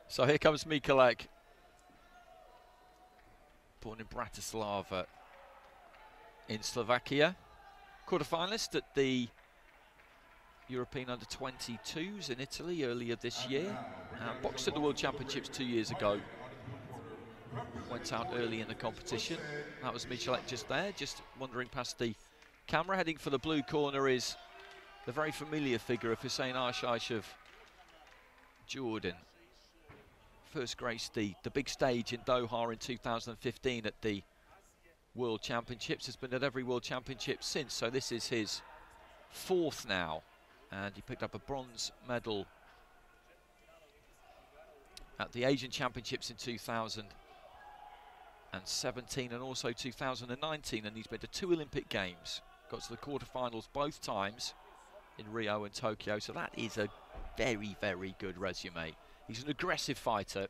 So here comes MICHALEK, born in Bratislava in Slovakia. Quarter-finalist at the European Under-22s in Italy earlier this year. Boxed at the World Championships 2 years ago. Went out early in the competition. That was MICHALEK just there, just wandering past the camera. Heading for the blue corner is the very familiar figure of Hussein of Jordan. First graced the big stage in Doha in 2015 at the World Championships. Has been at every World Championship since, so this is his fourth now. And he picked up a bronze medal at the Asian Championships in 2017 and also 2019, and he's been to 2 Olympic Games. Got to the quarterfinals both times in Rio and Tokyo, so that is a very, very good resume. He's an aggressive fighter.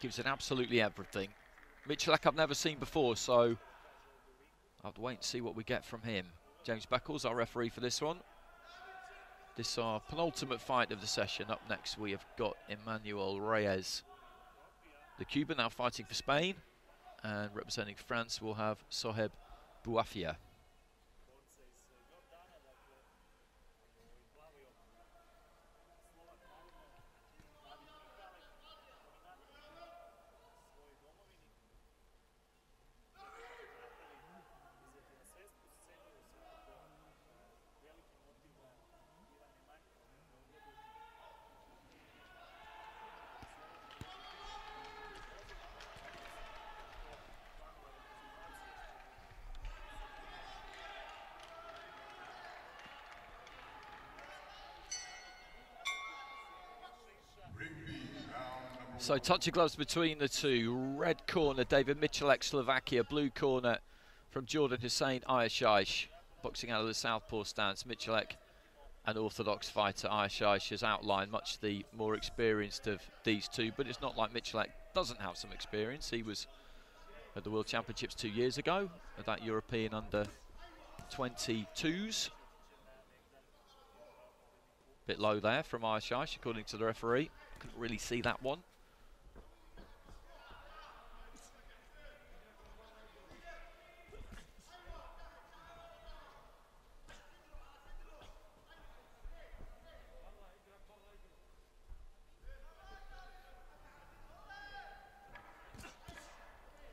Gives it absolutely everything. MICHALEK I've never seen before, so I'll have to wait and see what we get from him. James Beckles, our referee for this one. This is our penultimate fight of the session. Up next we have got Emmanuel Reyes, the Cuban, now fighting for Spain. And representing France we'll have Soheb Bouafia. So touch of gloves between the two. Red corner, David MICHALEK, Slovakia. Blue corner from Jordan, Hussein IASHAISH. Boxing out of the southpaw stance. MICHALEK, an orthodox fighter. IASHAISH has outlined much the more experienced of these two, but it's not like MICHALEK doesn't have some experience. He was at the World Championships 2 years ago at that European Under-22s. Bit low there from IASHAISH, according to the referee. Couldn't really see that one.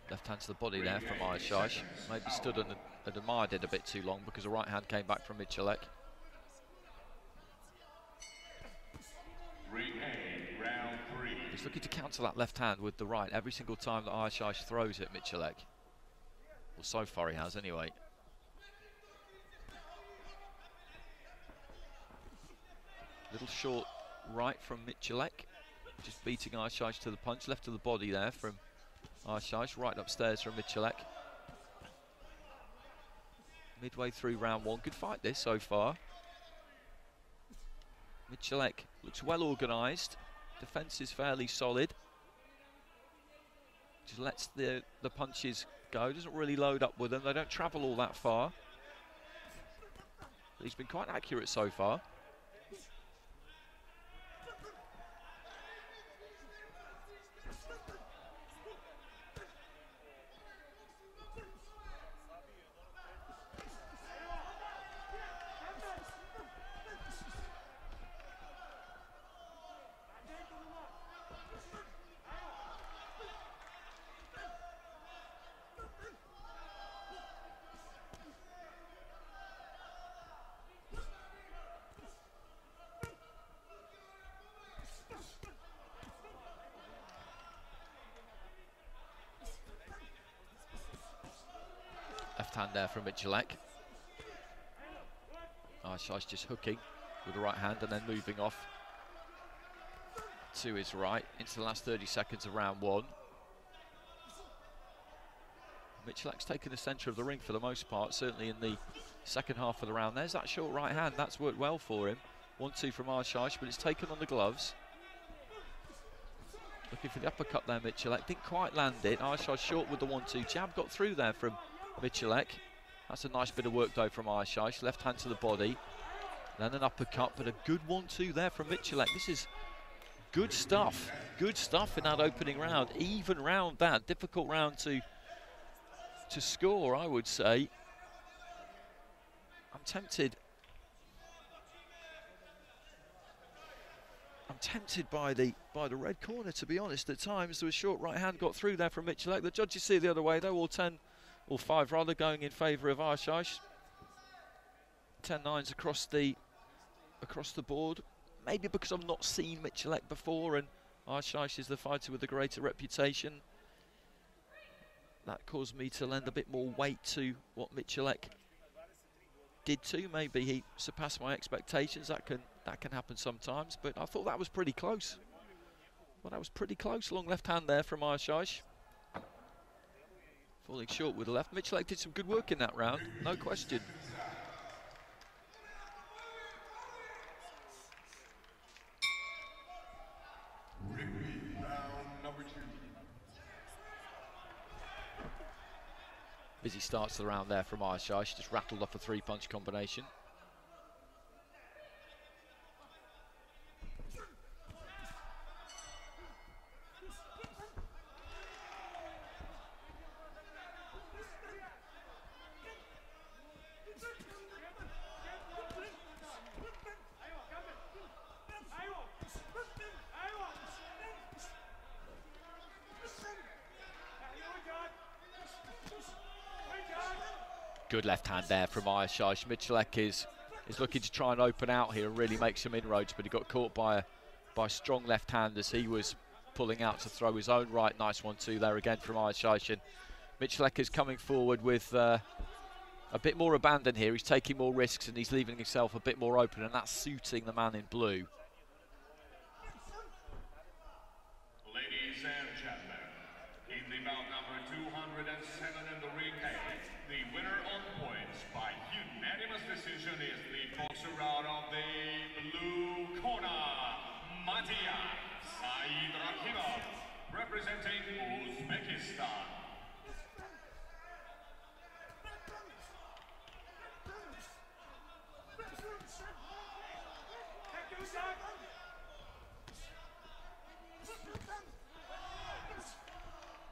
Left hand to the body there from IASHAISH. Maybe stood and admired it a bit too long because the right hand came back from MICHALEK. He's looking to counter that left hand with the right every single time that IASHAISH throws at MICHALEK. Well, so far he has anyway. Little short right from MICHALEK. Just beating IASHAISH to the punch. Left to the body there from IASHAISH. Right upstairs from MICHALEK. Midway through round one. Good fight this so far. MICHALEK looks well organised. Defence is fairly solid. Just lets the punches go. Doesn't really load up with them. They don't travel all that far. But he's been quite accurate so far. Left hand there from MICHALEK. IASHAISH just hooking with the right hand and then moving off to his right into the last 30 seconds of round one. MICHALEK's taken the centre of the ring for the most part, certainly in the second half of the round. There's that short right hand, that's worked well for him. 1-2 from IASHAISH, but it's taken on the gloves. Looking for the uppercut there, MICHALEK. Didn't quite land it. IASHAISH short with the 1-2 jab. Got through there from MICHALEK. That's a nice bit of work though from IASHAISH. Left hand to the body. Then an uppercut, but a good 1-2 there from Michalek. This is good stuff. Good stuff in that opening round. Even round that. Difficult round to score, I would say. I'm tempted by the red corner, to be honest. At times there was short right hand got through there from Michalek. The judges see it the other way though, all 5 rather, going in favour of IASHAISH. 10-9s across the board. Maybe because I've not seen Michalek before, and IASHAISH is the fighter with a greater reputation. That caused me to lend a bit more weight to what Michalek did too. Maybe he surpassed my expectations. That can happen sometimes, but I thought that was pretty close. Well, that was pretty close. Long left hand there from IASHAISH. Falling short with the left. Michalek did some good work in that round, no question. Busy starts the round there from IASHAISH. Just rattled off a 3-punch combination. Good left hand there from IASHAISH. Michalek is looking to try and open out here and really make some inroads, but he got caught by a strong left hand as he was pulling out to throw his own right. Nice 1-2 there again from IASHAISH. And Michalek is coming forward with a bit more abandon here. He's taking more risks and he's leaving himself a bit more open, and that's suiting the man in blue. Ladies and gentlemen, in the bout number 207 in the ring, the winner on points by unanimous decision is the boxer out of the blue corner, Matia Saidrakimov, representing Uzbekistan.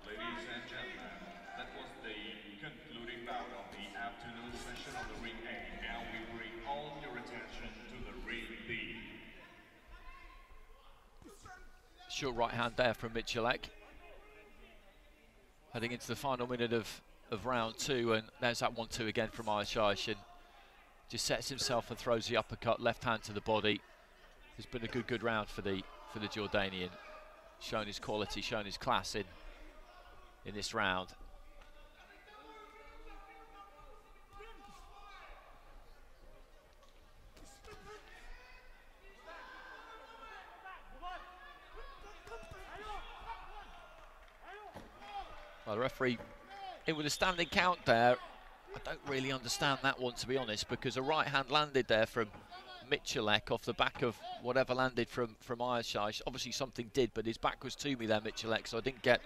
Ladies and gentlemen, that was the concluding bout of the afternoon session of the ring A. Now we bring all your attention to the ring B. Short right hand there from Michalek. Heading into the final minute of round 2, and there's that 1-2 again from IASHAISH, and just sets himself and throws the uppercut, left hand to the body. It's been a good round for the Jordanian. Shown his quality, shown his class in this round. Well, the referee in with a standing count there. I don't really understand that one, to be honest, because a right hand landed there from Michalek off the back of whatever landed from IASHAISH. Obviously something did, but his back was to me there, Michalek, so I didn't get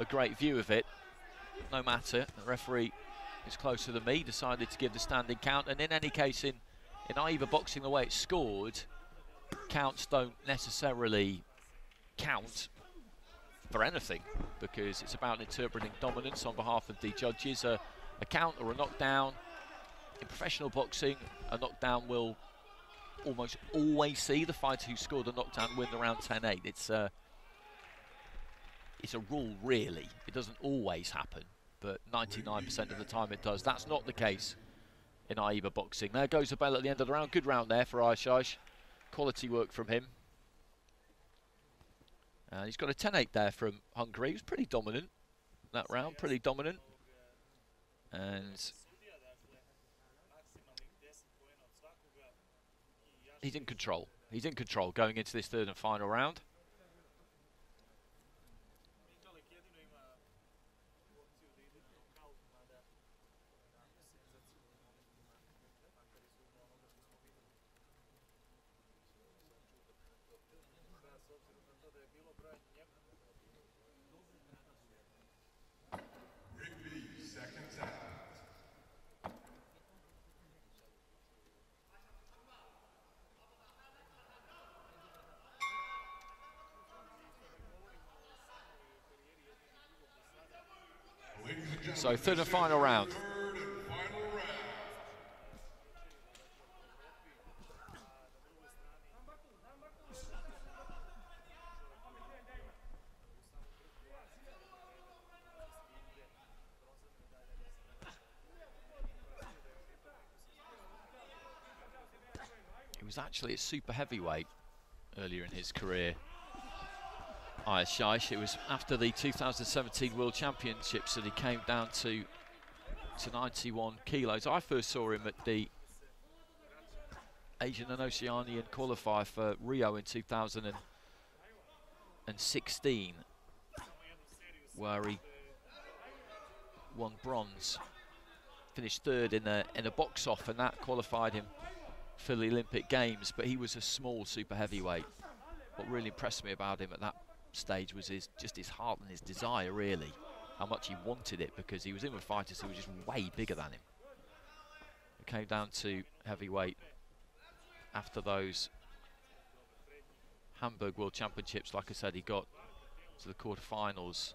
a great view of it. No matter, the referee is closer than me, decided to give the standing count, and in any case, in AIBA boxing, the way it's scored, counts don't necessarily count for anything, because it's about interpreting dominance on behalf of the judges. A count or a knockdown, in professional boxing, a knockdown will almost always see the fighter who scored the knockdown win the round 10-8. It's a rule, really. It doesn't always happen, but 99% of the time it does. That's not the case in AIBA boxing. There goes the bell at the end of the round. Good round there for IASHAISH. Quality work from him. And he's got a 10-8 there from Hungary. He was pretty dominant that round, pretty dominant. And he's in control. He's in control going into this third and final round. So third and final round. He was actually a super heavyweight earlier in his career, IASHAISH. It was after the 2017 World Championships that he came down to 91 kilos. I first saw him at the Asian and Oceanian qualifier for Rio in 2016, where he won bronze, finished third in a box-off, and that qualified him for the Olympic Games. But he was a small super heavyweight. What really impressed me about him at that stage was just his heart and his desire, really, how much he wanted it, because he was in with fighters who were just way bigger than him. It came down to heavyweight after those Hamburg World Championships. Like I said, he got to the quarterfinals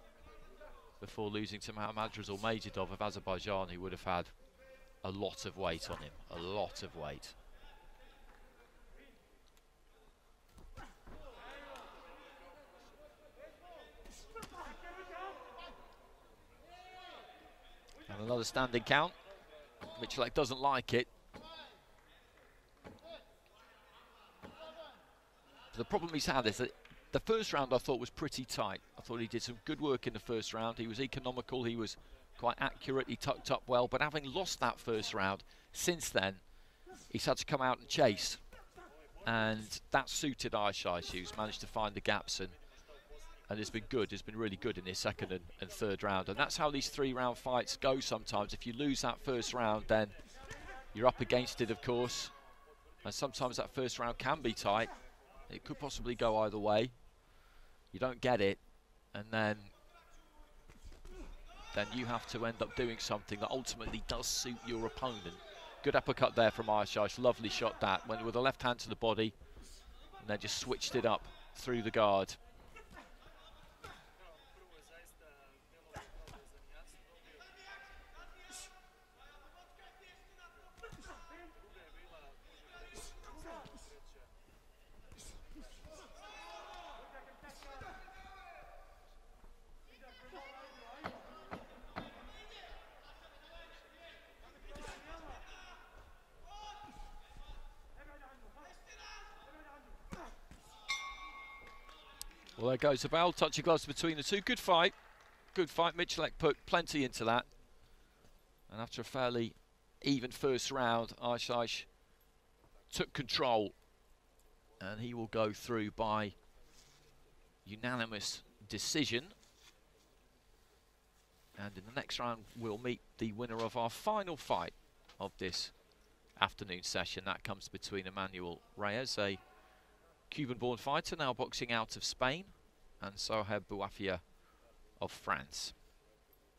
before losing to Mahamadzrazul Majidov of Azerbaijan, who would have had a lot of weight on him, a lot of weight. And another standing count. Michalek doesn't like it. The problem he's had is that the first round I thought was pretty tight. I thought he did some good work in the first round. He was economical, he was quite accurate, he tucked up well. But having lost that first round, since then, he's had to come out and chase. And that suited IASHAISH, who's managed to find the gaps, and it's been good. It's been really good in his second and third round. And that's how these three-round fights go sometimes. If you lose that first round, then you're up against it, of course. And sometimes that first round can be tight. It could possibly go either way. You don't get it, and then you have to end up doing something that ultimately does suit your opponent. Good uppercut there from IASHAISH. Lovely shot that. Went with the left hand to the body, and then just switched it up through the guard. Well, there goes the bell. Touchy gloves between the two. Good fight. Good fight. Michalek put plenty into that. And after a fairly even first round, IASHAISH took control. And he will go through by unanimous decision. And in the next round, we'll meet the winner of our final fight of this afternoon session. That comes between Emmanuel Reyes, a Cuban-born fighter now boxing out of Spain, and Sohaib Bouafia of France.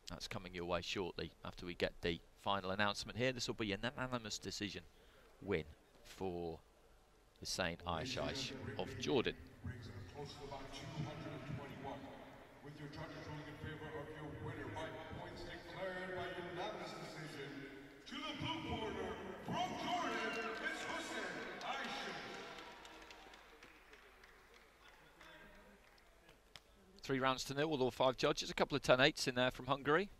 That's coming your way shortly after we get the final announcement here. This will be an unanimous decision win for Hussein IASHAISH of Jordan. With your judges ruling in favor of your winner by points declared by unanimous decision, to the blue corner from Jordan, it's Hussein IASHAISH. 3 rounds to 0 with all 5 judges. A couple of 10-8s in there from Hungary.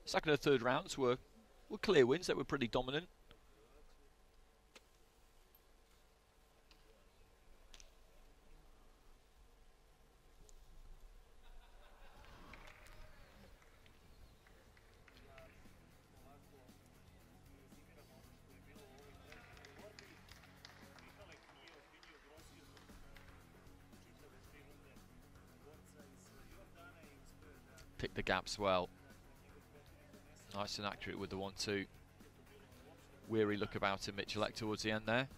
Second and third rounds were clear wins. They were pretty dominant. Pick the gaps well. Nice and accurate with the 1-2. Weary look about him, Michalek, towards the end there.